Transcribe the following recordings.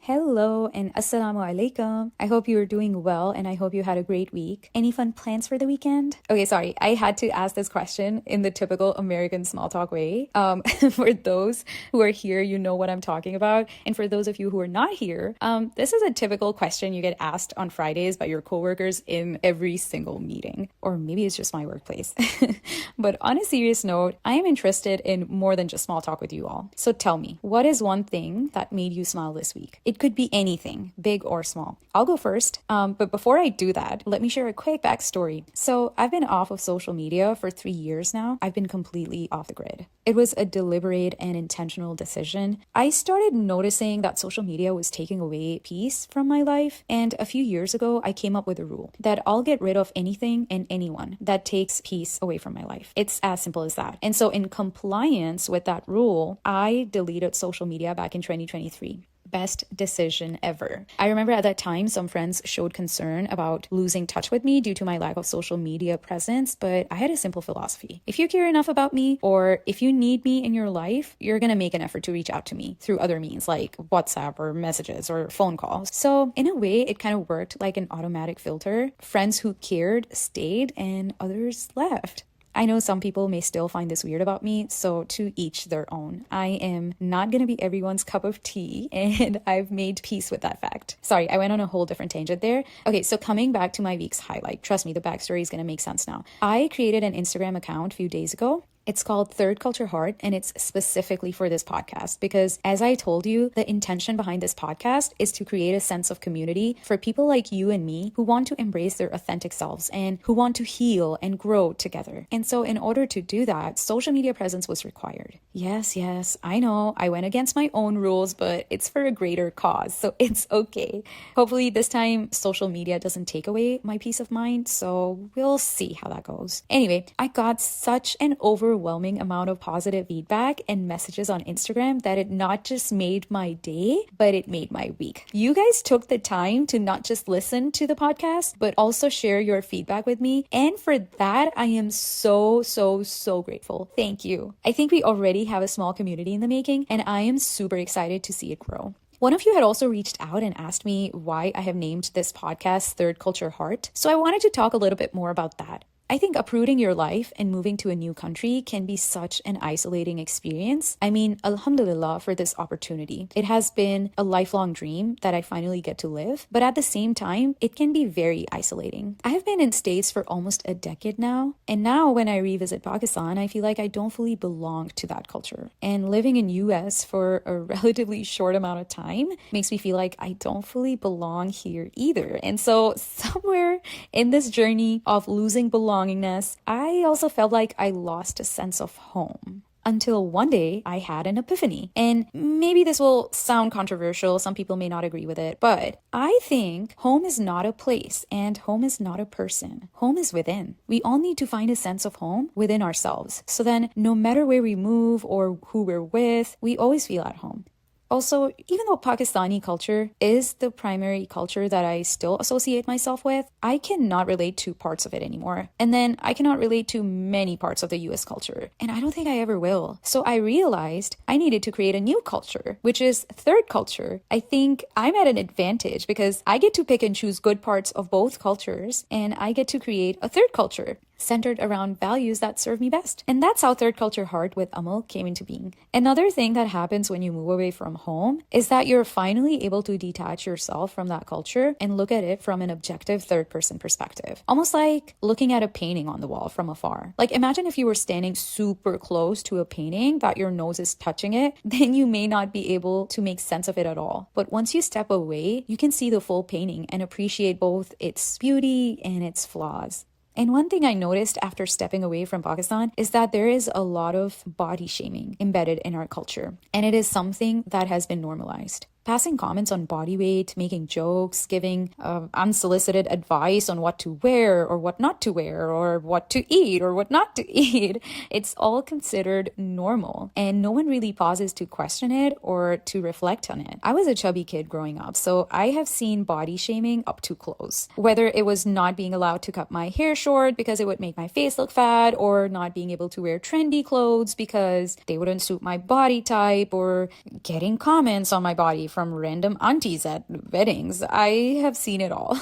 Hello and assalamu alaikum. I hope you are doing well and I hope you had a great week. Any fun plans for the weekend? Okay, sorry, I had to ask this question in the typical American small talk way. For those who are here, you know what I'm talking about. And for those of you who are not here, this is a typical question you get asked on Fridays by your coworkers in every single meeting. Or maybe it's just my workplace. But on a serious note, I am interested in more than just small talk with you all. So tell me, what is one thing that made you smile this week? It could be anything, big or small. I'll go first. But before I do that, let me share a quick backstory. So I've been off of social media for 3 years now. I've been completely off the grid. It was a deliberate and intentional decision. I started noticing that social media was taking away peace from my life. And a few years ago, I came up with a rule that I'll get rid of anything and anyone that takes peace away from my life. It's as simple as that. And so in compliance with that rule, I deleted social media back in 2023. Best decision ever. I remember at that time, some friends showed concern about losing touch with me due to my lack of social media presence, but I had a simple philosophy. If you care enough about me, or if you need me in your life, you're gonna make an effort to reach out to me through other means like WhatsApp or messages or phone calls. So in a way, it kind of worked like an automatic filter. Friends who cared stayed and others left. I know some people may still find this weird about me, so to each their own. I am not going to be everyone's cup of tea, and I've made peace with that fact. Sorry, I went on a whole different tangent there. Okay, so coming back to my week's highlight. Trust me, the backstory is going to make sense now. I created an Instagram account a few days ago. It's called Third Culture Heart, and it's specifically for this podcast because, as I told you, the intention behind this podcast is to create a sense of community for people like you and me who want to embrace their authentic selves and who want to heal and grow together. And so in order to do that, social media presence was required. Yes, I know I went against my own rules, but it's for a greater cause, so it's okay. Hopefully this time social media doesn't take away my peace of mind, so we'll see how that goes. Anyway, I got such an overwhelming amount of positive feedback and messages on Instagram that it not just made my day, but it made my week. You guys took the time to not just listen to the podcast, but also share your feedback with me. And for that, I am so grateful. Thank you. I think we already have a small community in the making, and I am super excited to see it grow. One of you had also reached out and asked me why I have named this podcast Third Culture Heart. So I wanted to talk a little bit more about that. I think uprooting your life and moving to a new country can be such an isolating experience. I mean, alhamdulillah for this opportunity. It has been a lifelong dream that I finally get to live, but at the same time, it can be very isolating. I have been in States for almost a decade now, and now when I revisit Pakistan, I feel like I don't fully belong to that culture. And living in US for a relatively short amount of time makes me feel like I don't fully belong here either. And so somewhere in this journey of losing belongingness, I also felt like I lost a sense of home. Until one day I had an epiphany. And maybe this will sound controversial, some people may not agree with it, but I think home is not a place and home is not a person. Home is within. We all need to find a sense of home within ourselves. So then no matter where we move or who we're with, we always feel at home. Also, even though Pakistani culture is the primary culture that I still associate myself with, I cannot relate to parts of it anymore. And then I cannot relate to many parts of the US culture. And I don't think I ever will. So I realized I needed to create a new culture, which is third culture. I think I'm at an advantage because I get to pick and choose good parts of both cultures, and I get to create a third culture centered around values that serve me best. And that's how Third Culture Heart with Amal came into being. Another thing that happens when you move away from home is that you're finally able to detach yourself from that culture and look at it from an objective third-person perspective. Almost like looking at a painting on the wall from afar. Like imagine if you were standing super close to a painting that your nose is touching it, then you may not be able to make sense of it at all. But once you step away, you can see the full painting and appreciate both its beauty and its flaws. And one thing I noticed after stepping away from Pakistan is that there is a lot of body shaming embedded in our culture. And it is something that has been normalized. Passing comments on body weight, making jokes, giving unsolicited advice on what to wear or what not to wear or what to eat or what not to eat. It's all considered normal and no one really pauses to question it or to reflect on it. I was a chubby kid growing up, so I have seen body shaming up to close. Whether it was not being allowed to cut my hair short because it would make my face look fat, or not being able to wear trendy clothes because they wouldn't suit my body type, or getting comments on my body from random aunties at weddings. I have seen it all.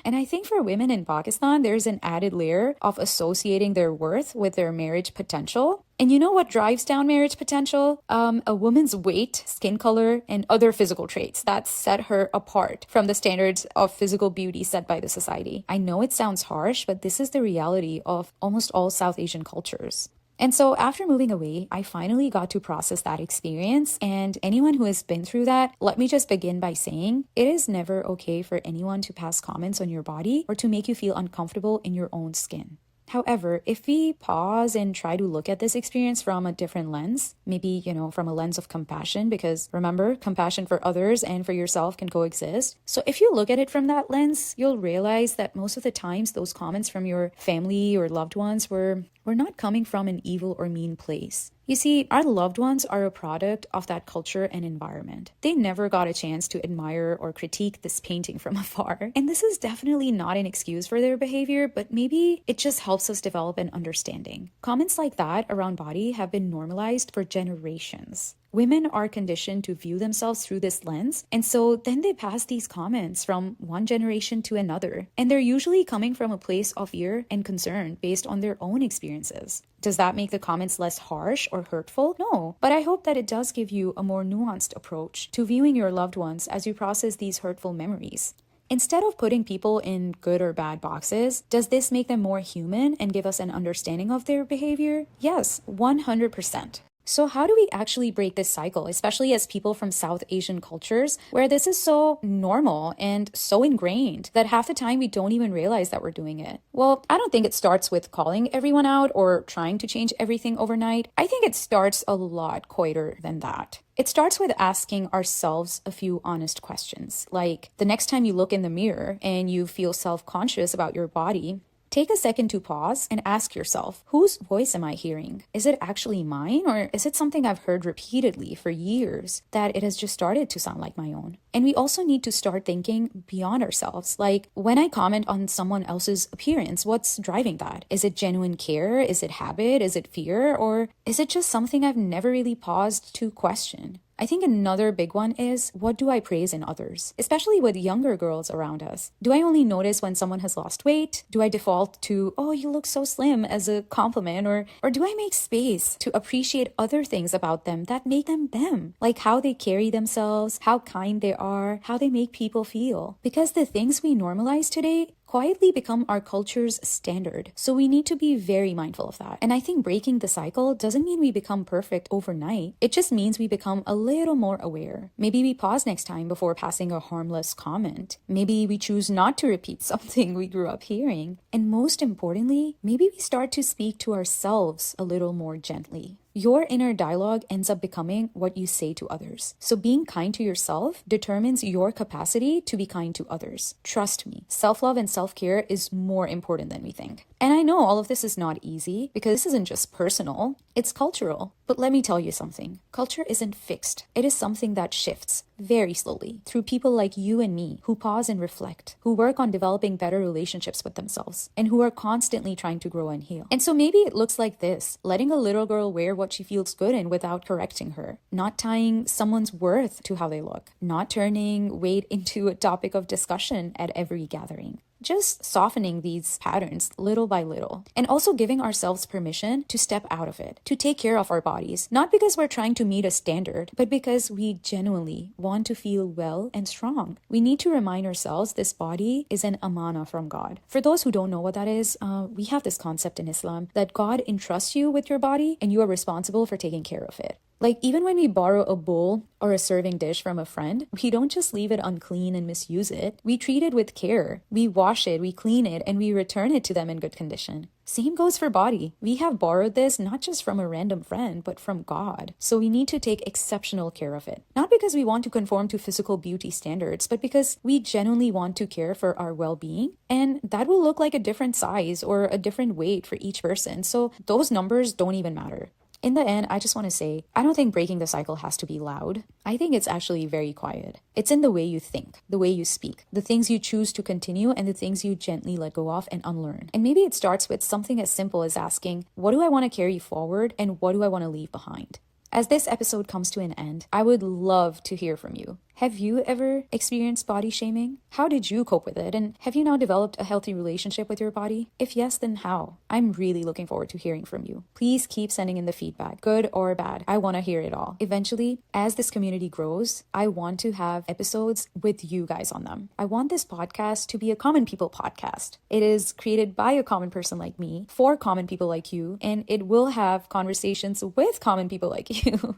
And I think for women in Pakistan, there's an added layer of associating their worth with their marriage potential. And you know what drives down marriage potential? A woman's weight, skin color, and other physical traits that set her apart from the standards of physical beauty set by the society. I know it sounds harsh, but this is the reality of almost all South Asian cultures. And so after moving away, I finally got to process that experience. And anyone who has been through that, let me just begin by saying it is never okay for anyone to pass comments on your body or to make you feel uncomfortable in your own skin. However, if we pause and try to look at this experience from a different lens, maybe, from a lens of compassion, because remember, compassion for others and for yourself can coexist. So if you look at it from that lens, you'll realize that most of the times those comments from your family or loved ones were not coming from an evil or mean place. You see, our loved ones are a product of that culture and environment. They never got a chance to admire or critique this painting from afar. And this is definitely not an excuse for their behavior, but maybe it just helps us develop an understanding. Comments like that around body have been normalized for generations. Women are conditioned to view themselves through this lens, and so then they pass these comments from one generation to another, and they're usually coming from a place of fear and concern based on their own experiences. Does that make the comments less harsh or hurtful? No, but I hope that it does give you a more nuanced approach to viewing your loved ones as you process these hurtful memories. Instead of putting people in good or bad boxes, does this make them more human and give us an understanding of their behavior? Yes, 100%. So how do we actually break this cycle, especially as people from South Asian cultures, where this is so normal and so ingrained that half the time we don't even realize that we're doing it? Well, I don't think it starts with calling everyone out or trying to change everything overnight. I think it starts a lot quieter than that. It starts with asking ourselves a few honest questions, like the next time you look in the mirror and you feel self-conscious about your body, take a second to pause and ask yourself, whose voice am I hearing? Is it actually mine, or is it something I've heard repeatedly for years that it has just started to sound like my own? And we also need to start thinking beyond ourselves. Like, when I comment on someone else's appearance, what's driving that? Is it genuine care? Is it habit? Is it fear? Or is it just something I've never really paused to question? I think another big one is, what do I praise in others? Especially with younger girls around us. Do I only notice when someone has lost weight? Do I default to, oh, you look so slim as a compliment? Or do I make space to appreciate other things about them that make them them? Like how they carry themselves, how kind they are, how they make people feel. Because the things we normalize today quietly become our culture's standard. So we need to be very mindful of that. And I think breaking the cycle doesn't mean we become perfect overnight. It just means we become a little more aware. Maybe we pause next time before passing a harmless comment. Maybe we choose not to repeat something we grew up hearing. And most importantly, maybe we start to speak to ourselves a little more gently. Your inner dialogue ends up becoming what you say to others. So being kind to yourself determines your capacity to be kind to others. Trust me, self-love and self-care is more important than we think. And I know all of this is not easy because this isn't just personal, it's cultural. But let me tell you something. Culture isn't fixed. It is something that shifts very slowly through people like you and me who pause and reflect, who work on developing better relationships with themselves, and who are constantly trying to grow and heal. And so maybe it looks like this: letting a little girl wear what she feels good in without correcting her, not tying someone's worth to how they look, not turning weight into a topic of discussion at every gathering. Just softening these patterns little by little, and also giving ourselves permission to step out of it, to take care of our bodies, not because we're trying to meet a standard, but because we genuinely want to feel well and strong. We need to remind ourselves this body is an amana from God. For those who don't know what that is, we have this concept in Islam that God entrusts you with your body and you are responsible for taking care of it. Like, even when we borrow a bowl or a serving dish from a friend, we don't just leave it unclean and misuse it. We treat it with care. We wash it, we clean it, and we return it to them in good condition. Same goes for body. We have borrowed this not just from a random friend, but from God. So we need to take exceptional care of it. Not because we want to conform to physical beauty standards, but because we genuinely want to care for our well-being. And that will look like a different size or a different weight for each person. So those numbers don't even matter. In the end, I just want to say, I don't think breaking the cycle has to be loud. I think it's actually very quiet. It's in the way you think, the way you speak, the things you choose to continue, and the things you gently let go of and unlearn. And maybe it starts with something as simple as asking, what do I want to carry forward and what do I want to leave behind? As this episode comes to an end, I would love to hear from you. Have you ever experienced body shaming? How did you cope with it? And have you now developed a healthy relationship with your body? If yes, then how? I'm really looking forward to hearing from you. Please keep sending in the feedback, good or bad. I want to hear it all. Eventually, as this community grows, I want to have episodes with you guys on them. I want this podcast to be a common people podcast. It is created by a common person like me for common people like you, and it will have conversations with common people like you.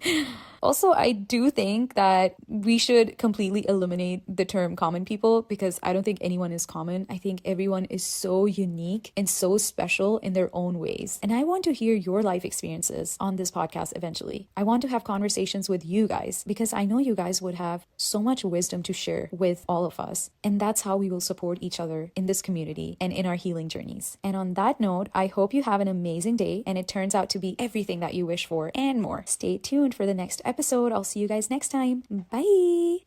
Also, I do think that we should completely eliminate the term common people because I don't think anyone is common. I think everyone is so unique and so special in their own ways. And I want to hear your life experiences on this podcast eventually. I want to have conversations with you guys because I know you guys would have so much wisdom to share with all of us. And that's how we will support each other in this community and in our healing journeys. And on that note, I hope you have an amazing day and it turns out to be everything that you wish for and more. Stay tuned for the next episode. I'll see you guys next time. Bye.